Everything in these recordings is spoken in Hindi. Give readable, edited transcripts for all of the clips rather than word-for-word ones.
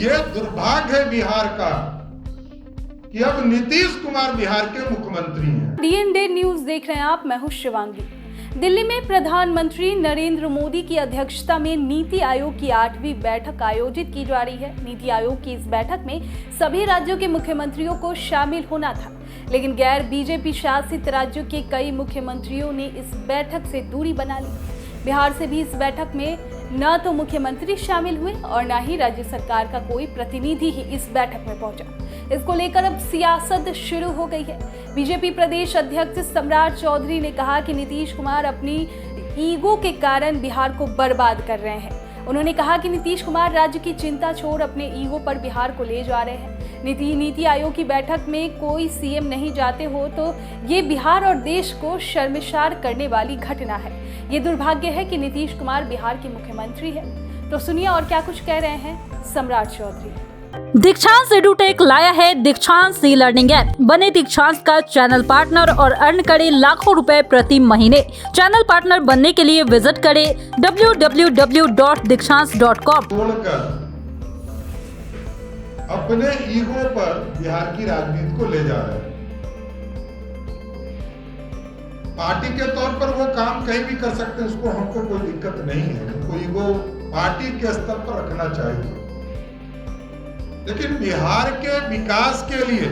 ये दुर्भाग्य है बिहार का कि अब नीतीश कुमार बिहार के मुख्यमंत्री हैं। डीएनडे न्यूज देख रहे हैं आप, मैं हूं शिवांगी। दिल्ली में प्रधानमंत्री नरेंद्र मोदी की अध्यक्षता में नीति आयोग की 8वीं बैठक आयोजित की जा रही है। नीति आयोग की इस बैठक में सभी राज्यों के मुख्यमंत्रियों को शामिल होना था, लेकिन गैर बीजेपी शासित राज्यों के कई मुख्यमंत्रियों ने इस बैठक से दूरी बना ली। बिहार से भी इस बैठक में न तो मुख्यमंत्री शामिल हुए और न ही राज्य सरकार का कोई प्रतिनिधि ही इस बैठक में पहुंचा। इसको लेकर अब सियासत शुरू हो गई है। बीजेपी प्रदेश अध्यक्ष सम्राट चौधरी ने कहा कि नीतीश कुमार अपनी ईगो के कारण बिहार को बर्बाद कर रहे हैं। उन्होंने कहा कि नीतीश कुमार राज्य की चिंता छोड़ अपने ईगो पर बिहार को ले जा रहे हैं। नीति आयोग की बैठक में कोई सीएम नहीं जाते हो तो ये बिहार और देश को शर्मसार करने वाली घटना है। ये दुर्भाग्य है कि नीतीश कुमार बिहार के मुख्यमंत्री है। तो सुनिए और क्या कुछ कह रहे हैं सम्राट चौधरी। दीक्षांत एडुटेक लाया है दीक्षांत सी लर्निंग ऐप। बने दीक्षांत का चैनल पार्टनर और अर्न करें लाखों रुपए प्रति महीने। चैनल पार्टनर बनने के लिए विजिट करें www.dikshans.com। अपने ईगो पर बिहार की राजनीति को ले जा रहे हैं। पार्टी के तौर पर वो काम कहीं भी कर सकते हैं, उसको हमको कोई दिक्कत नहीं है। उनको ईगो पार्टी के स्तर पर रखना चाहिए, लेकिन बिहार के विकास के लिए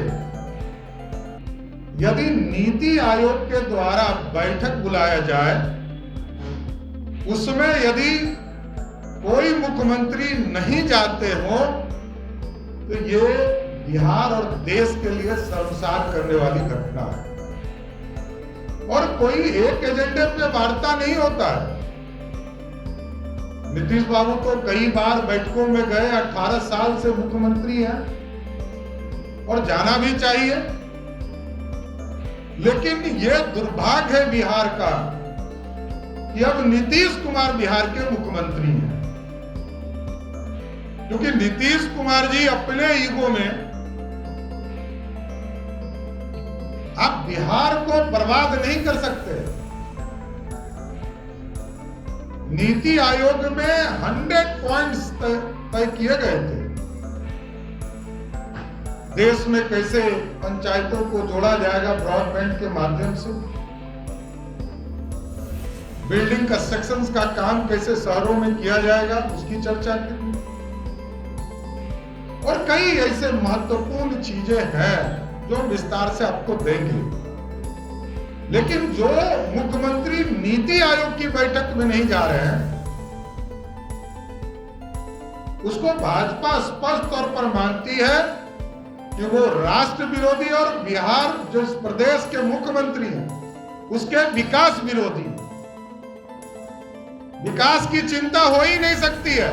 यदि नीति आयोग के द्वारा बैठक बुलाया जाए, उसमें यदि कोई मुख्यमंत्री नहीं जाते हो तो ये बिहार और देश के लिए शर्मसार करने वाली घटना है। और कोई एक एजेंडे पे वार्ता नहीं होता है। नीतीश बाबू तो कई बार बैठकों में गए, 18 साल से मुख्यमंत्री हैं और जाना भी चाहिए, लेकिन यह दुर्भाग्य है बिहार का कि अब नीतीश कुमार बिहार के मुख्यमंत्री हैं। क्योंकि नीतीश कुमार जी अपने ईगो में आप बिहार को बर्बाद नहीं कर सकते। नीति आयोग में 100 पॉइंट्स तय किए गए थे। देश में कैसे पंचायतों को जोड़ा जाएगा ब्रॉडबैंड के माध्यम से, बिल्डिंग कंस्ट्रक्शन का काम कैसे शहरों में किया जाएगा, उसकी चर्चा की। और कई ऐसे महत्वपूर्ण चीजें हैं जो विस्तार से आपको देंगे, लेकिन जो मुख्यमंत्री नीति आयोग की बैठक में नहीं जा रहे हैं, उसको भाजपा स्पष्ट तौर पर मानती है कि वो राष्ट्र विरोधी और बिहार जो इस प्रदेश के मुख्यमंत्री हैं उसके विकास विरोधी। विकास की चिंता हो ही नहीं सकती है।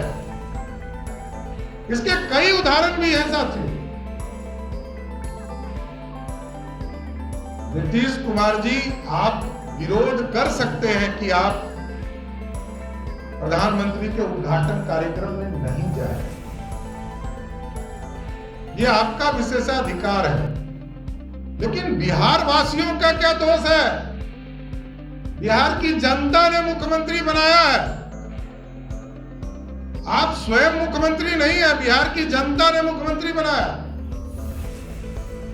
इसके कई उदाहरण भी हैं साथियों। नीतीश कुमार जी, आप विरोध कर सकते हैं कि आप प्रधानमंत्री के उद्घाटन कार्यक्रम में नहीं जाए, यह आपका विशेषाधिकार है, लेकिन बिहार वासियों का क्या दोष है? बिहार की जनता ने मुख्यमंत्री बनाया है। आप स्वयं मुख्यमंत्री नहीं है, बिहार की जनता ने मुख्यमंत्री बनाया।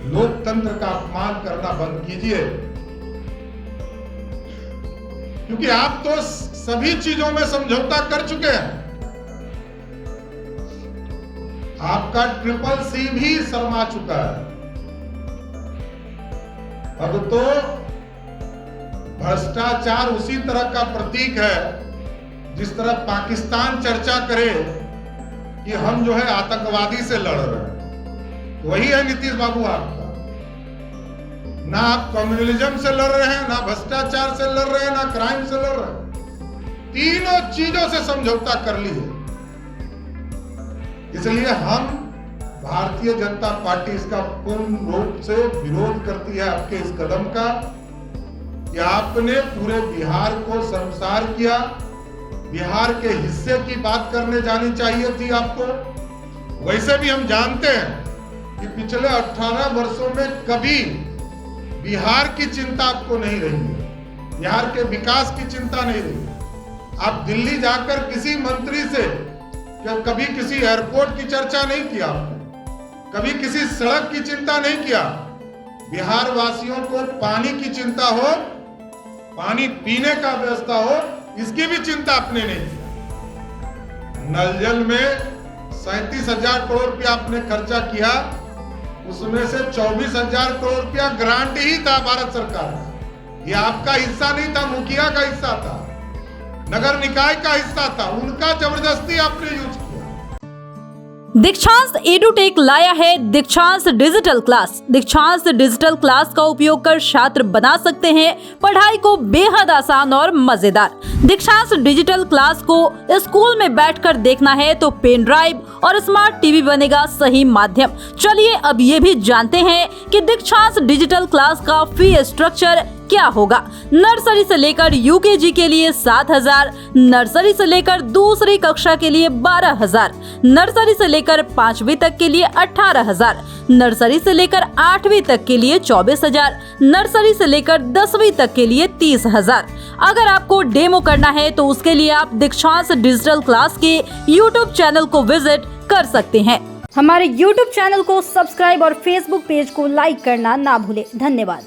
लोकतंत्र का अपमान करना बंद कीजिए, क्योंकि आप तो सभी चीजों में समझौता कर चुके हैं। आपका CCC भी शर्मा चुका है। अब तो भ्रष्टाचार उसी तरह का प्रतीक है जिस तरह पाकिस्तान चर्चा करे कि हम जो है आतंकवादी से लड़ रहे हैं, वही है नीतीश बाबू आपका। ना आप कम्युनलिज्म से लड़ रहे हैं, ना भ्रष्टाचार से लड़ रहे हैं, ना क्राइम से लड़ रहे हैं। तीनों चीजों से समझौता कर ली है। इसलिए हम भारतीय जनता पार्टी इसका पूर्ण रूप से विरोध करती है आपके इस कदम का कि आपने पूरे बिहार को शर्मसार किया। बिहार के हिस्से की बात करने जानी चाहिए थी आपको। वैसे भी हम जानते हैं कि पिछले 18 वर्षों में कभी बिहार की चिंता आपको नहीं रही है, बिहार के विकास की चिंता नहीं रही। आप दिल्ली जाकर किसी मंत्री से क्या कभी किसी एयरपोर्ट की चर्चा नहीं किया आपने? कभी किसी सड़क की चिंता नहीं किया? बिहार वासियों को पानी की चिंता हो, पानी पीने का व्यवस्था हो, इसकी भी चिंता आपने नहीं की। नल जल में 37,000 करोड़ रुपया आपने खर्चा किया, उसमें से 24,000 करोड़ रुपया ग्रांट ही था भारत सरकार का। ये आपका हिस्सा नहीं था, मुखिया का हिस्सा था, नगर निकाय का हिस्सा था, उनका जबरदस्ती आपने यूज किया। दीक्षांत एडुटेक लाया है दीक्षांत डिजिटल क्लास। दीक्षांत डिजिटल क्लास का उपयोग कर छात्र बना सकते हैं पढ़ाई को बेहद आसान और मजेदार। दीक्षांत डिजिटल क्लास को स्कूल में बैठकर देखना है तो पेन ड्राइव और स्मार्ट टीवी बनेगा सही माध्यम। चलिए अब ये भी जानते हैं कि दीक्षांत डिजिटल क्लास का फी स्ट्रक्चर क्या होगा। नर्सरी से लेकर यूकेजी के लिए 7,000, नर्सरी से लेकर दूसरी कक्षा के लिए 12,000, नर्सरी से लेकर 5वीं तक के लिए 18,000, नर्सरी से लेकर 8वीं तक के लिए 24,000, नर्सरी से लेकर 10वीं तक के लिए 30,000। अगर आपको डेमो करना है तो उसके लिए आप दीक्षांत डिजिटल क्लास के YouTube चैनल को विजिट कर सकते हैं। हमारे YouTube चैनल को सब्सक्राइब और Facebook पेज को लाइक करना ना भूलें। धन्यवाद।